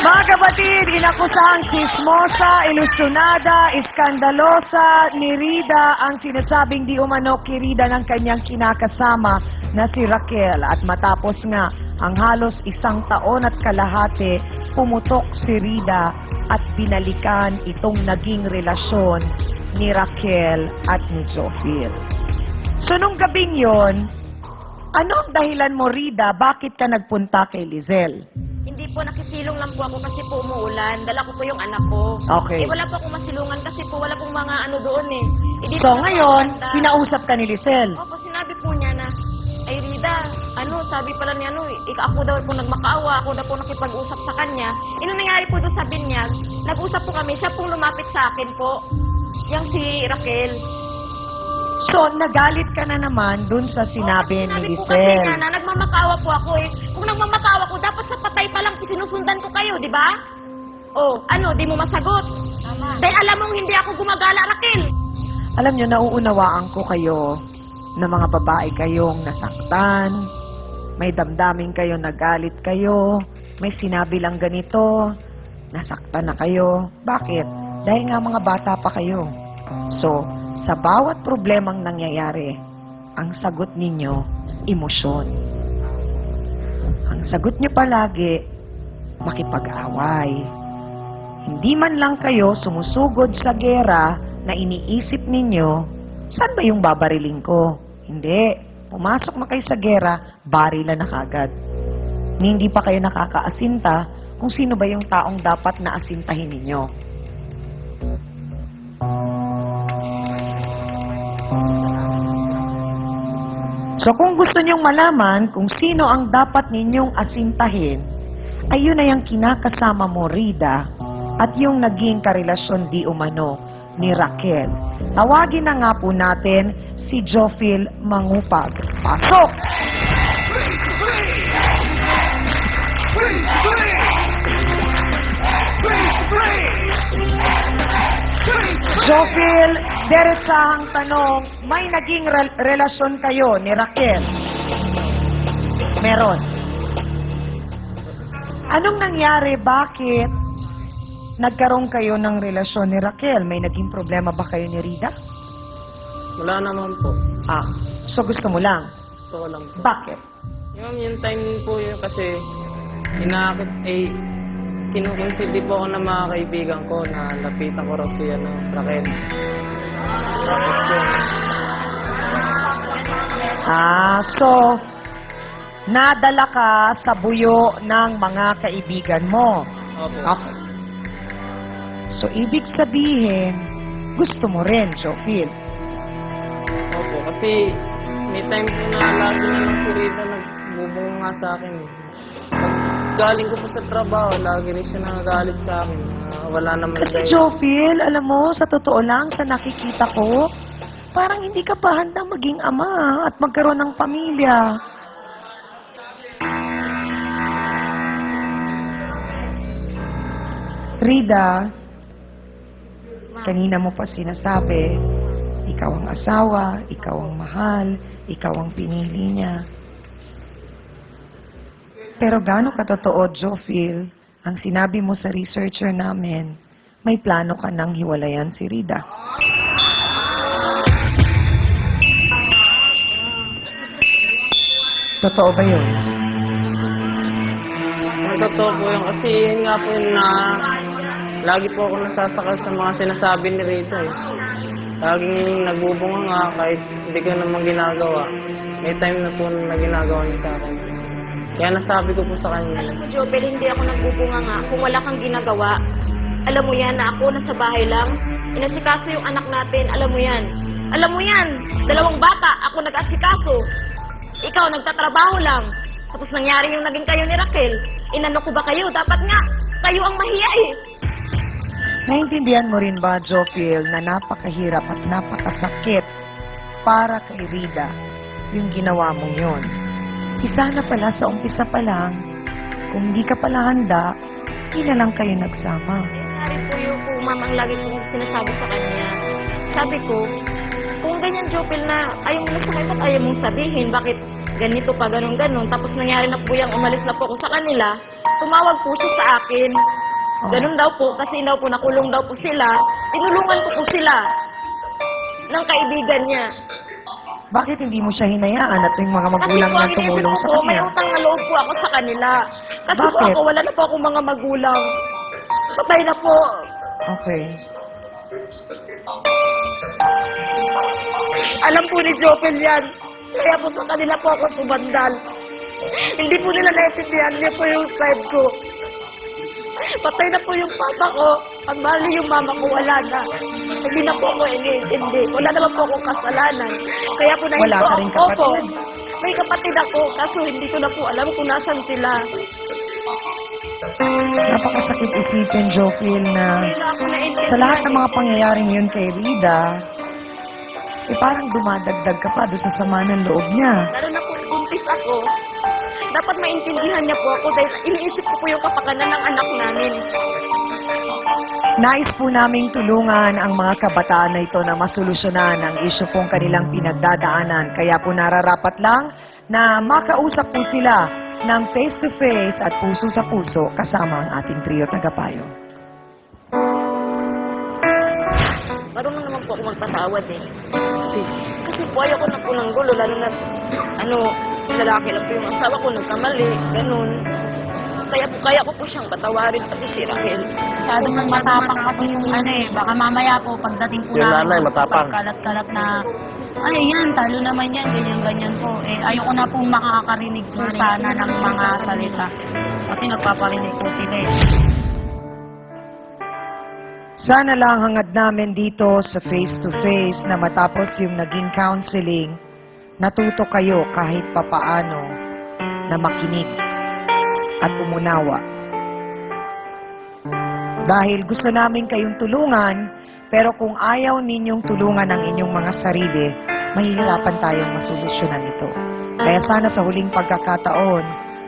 Mga kapatid, inakusahang chismosa, ilusyonada, iskandalosa ni Rida ang sinasabing di umano kirida ng kanyang kinakasama na si Raquel. At matapos nga ang halos 1 taon at kalahati, pumutok si Rida at binalikan itong naging relasyon ni Raquel at ni Jofil. So nung gabing yon, ano ang dahilan mo, Rida? Bakit ka nagpunta kay Lizelle? Hindi po, nakisilong lang po ako kasi po umuulan. Dala ko po yung anak ko. Okay. Wala po akong masilungan kasi po wala pong mga ano doon eh. Di So po ngayon, ako maganda. kinausap ka ni Lizelle. Opo, sinabi po niya na, ay Rida, sabi pala ni ako daw po nagmakaawa, ako daw po nakipag-usap sa kanya. Nangyari po doon sa binyag, nag-usap po kami, siya pong lumapit sa akin po, yung si Raquel. So, nagalit ka na naman dun sa sinabi ni Sinabi po kasi niya Lizelle. na nagmamakaawa po ako eh. Kung nagmamakaawa ko, dapat sa patay pa lang sinusundan ko kayo, di ba? Di mo masagot. Tama. Dahil alam mong hindi ako gumagala, Raquel. Alam nyo, nauunawaan ko kayo na mga babae kayong nasaktan, may damdamin kayo, nagalit kayo, may sinabi lang ganito, nasaktan na kayo. Bakit? Dahil nga mga bata pa kayo. So, sa bawat problemang nangyayari, ang sagot ninyo, emosyon. Ang sagot nyo palagi, makipag-away. Hindi man lang kayo sumusugod sa gera na iniisip ninyo, saan ba yung babariling ko? Hindi. Pumasok na kayo sa gera, barilan na kagad. Hindi pa kayo nakakaasinta kung sino ba yung taong dapat na asintahin ninyo. So kung gusto niyong malaman kung sino ang dapat ninyong asintahin, ay yun na yung kinakasama mo, Rida, at yung naging karelasyon di umano ni Raquel. Tawagin na nga po natin si Jofil Mangupag. Pasok! Jofil, diretsahang tanong, may naging relasyon kayo ni Raquel? Meron. Anong nangyari? Bakit nagkaroon kayo ng relasyon ni Raquel? May naging problema ba kayo ni Rida? Wala naman po. So gusto mo lang? Gusto ko lang po. Bakit? Yung time po yun kasi kinukonsildi po ako ng mga kaibigan ko na lapitan ko raw si Raquel. Tapos yun. So nadala ka sa buyo ng mga kaibigan mo. Opo. Okay. So ibig sabihin, gusto mo rin, Jofil. Opo, kasi may time po na lagi na lang si Rita nagbubong nga sa akin. Pag galing ko po sa trabaho, lagi rin siya nagagalit sa akin. Wala naman Kasi dahil. Jofil, alam mo, sa totoo lang, sa nakikita ko, parang hindi ka pa handa maging ama at magkaroon ng pamilya. Rida, kanina mo pa sinasabi, ikaw ang asawa, ikaw ang mahal, ikaw ang pinili niya. Pero gaano katotoo, Jofil, ang sinabi mo sa researcher namin, may plano ka nang hiwalayan si Rida. Totoo ba yun? Totoo po yun kasi yun nga po yun na lagi po ako nasasakal sa mga sinasabi ni Rita eh. Laging nagbubunga nga kahit hindi ko naman ginagawa. May time na po na ginagawa niya sa akin. Kaya nasabi ko po sa kanya. Alam mo, Jobel, hindi ako nagbubunga nga. Kung wala kang ginagawa, alam mo yan na ako nasa bahay lang. Inasikaso yung anak natin, alam mo yan. Alam mo yan, 2 bata, ako nag-asikaso. Ikaw, nagtatrabaho lang. Tapos nangyari yung naging kayo ni Raquel. Inano ko ba kayo? Dapat nga, kayo ang mahiya eh. Naintindihan mo rin ba, Jofil, na napakahirap at napakasakit para kay Rida yung ginawa mong yun? Sana pala sa umpisa pa lang, kung hindi ka pala handa, hindi na lang kayo nagsama. Nangyari po yung mamang lagi kong sinasabi sa kanya. Sabi ko, kung ganyan, Jopel, na ayaw mo na sa ba't ayaw mong sabihin? Bakit ganito pa, ganun. Tapos nangyari na po yung umalis na po ako sa kanila, tumawag po siya sa akin. Ganun daw po, kasi daw po nakulong daw po sila. Tinulungan ko po sila ng kaibigan niya. Bakit hindi mo siya hinayaan at yung mga Kasi magulang po, na ang iniisip tumulong ko sa po, may kanya? utang na loob po ako sa kanila. Kasi po Bakit? ako, wala na po akong mga magulang. Patay na po. Okay. Alam po ni Jopel yan. Kaya po sa kanila po ako sumandal. Hindi po nila naintindihan niya po yung side ko. Patay na po yung papa ko. Ang mali yung mama ko, wala na. Hindi na po ako iniintindi. Wala naman po akong kasalanan. Kaya po nahinto Wala ka rin ako. kapatid. May kapatid ako, kaso hindi ko na po alam kung nasan sila. Napakasakit isipin, Jofil, na Hindi na ako naintindihan. sa lahat ng mga pangyayaring yun kay Rida, parang dumadagdag ka pa doon sa sama ng loob niya. Lalo na po, buntis ako. Dapat maintindihan niya po ako dahil iniisip ko po yung kapakanan ng anak namin. Nais po naming tulungan ang mga kabataan na ito na masolusyonan ang isyu pong kanilang pinagdadaanan. Kaya po nararapat lang na makausap po sila ng face-to-face at puso sa puso kasama ang ating trio tagapayo. Marunong naman po ako magpatawad eh. Kasi po ayoko na po ng gulo, lalo na lalaki lang po yung asawa ko, nagkamali, ganun. Kaya ko po siyang patawarin pati si Rahel. Masyado man matapang kasi yung baka mamaya po pagdating po Yung namin, nanay, matapang. pagkalat-kalat na, ay yan, talo naman yan, ganyan-ganyan po. Ayoko na pong makakarinig po sana ng mga salita. Kasi nagpaparinig po sila Sana lang hangad namin dito sa face-to-face na matapos yung naging counseling, natuto kayo kahit papaano na makinig at umunawa. Dahil gusto namin kayong tulungan, pero kung ayaw ninyong tulungan ang inyong mga sarili, mahihirapan tayong masolusyonan ito. Kaya sana sa huling pagkakataon,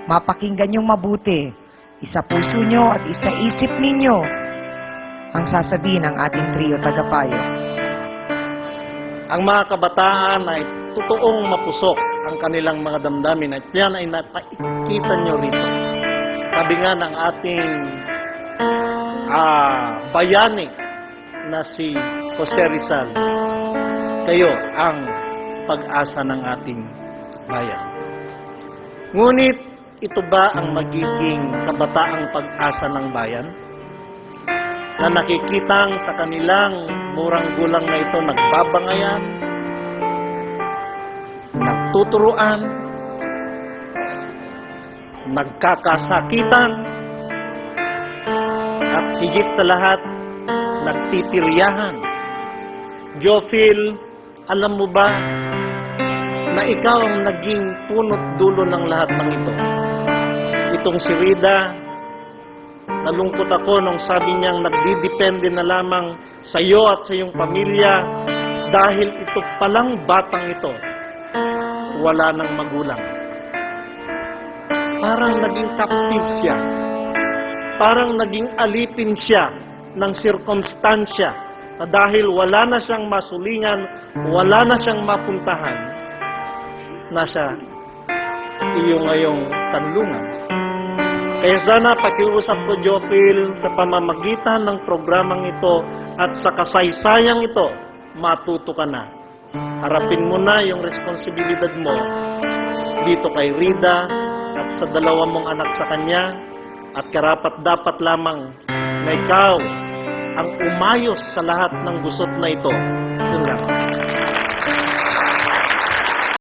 mapakinggan yung mabuti, isa puso nyo at isa isip ninyo ang sasabihin ng ating trio tagapayo. Ang mga kabataan ay totoong mapusok ang kanilang mga damdamin at yan ay napakita nyo rito. Sabi nga ng ating bayani na si Jose Rizal, kayo ang pag-asa ng ating bayan. Ngunit ito ba ang magiging kabataang pag-asa ng bayan? Na nakikitang sa kanilang murang gulang na ito nagbabangayan, nagtuturuan, nagkakasakitan, at higit sa lahat, nagtitiryahan. Jofil, alam mo ba na ikaw ang naging punot dulo ng lahat ng ito? Itong si Rida, nalungkot ako nung sabi niyang nagdidepende na lamang sa iyo at sa iyong pamilya dahil ito palang batang ito, wala ng magulang. Parang naging captive siya. Parang naging alipin siya ng sirkumstansya na dahil wala na siyang masulingan, wala na siyang mapuntahan, nasa iyo ngayong kanlungan. Kaya sana pakiusap ko, Jopil, sa pamamagitan ng programang ito at sa kasaysayang ito, matuto ka na. Harapin mo na yung responsibilidad mo dito kay Rida at sa dalawa mong anak sa kanya at karapat-dapat lamang na ikaw ang umayos sa lahat ng gusot na ito. Yun lang.